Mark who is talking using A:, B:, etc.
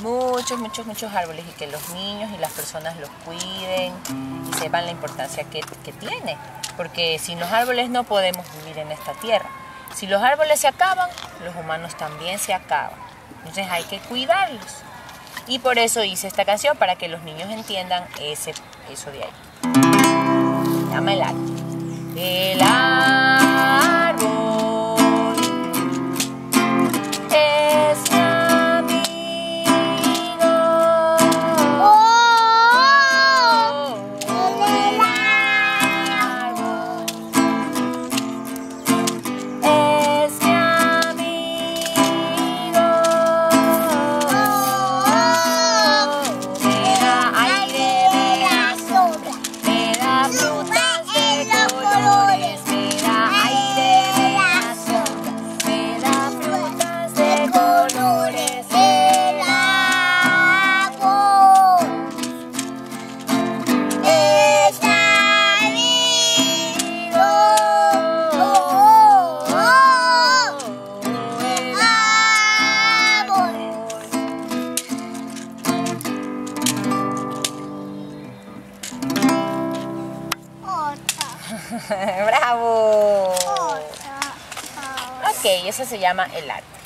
A: muchos árboles y que los niños y las personas los cuiden y sepan la importancia que tiene. Porque sin los árboles no podemos vivir en esta tierra. Si los árboles se acaban, los humanos también se acaban. Entonces hay que cuidarlos. Y por eso hice esta canción, para que los niños entiendan eso de ahí. Llama el árbol. El árbol es mi amigo. El árbol es mi amigo. Me da aire, me da sombra, me da frutas de colores, me da aire, me da sombra, me da frutas de colores. El árbol es mi amigo. El árbol. ¡Bravo! Ok, eso se llama el árbol.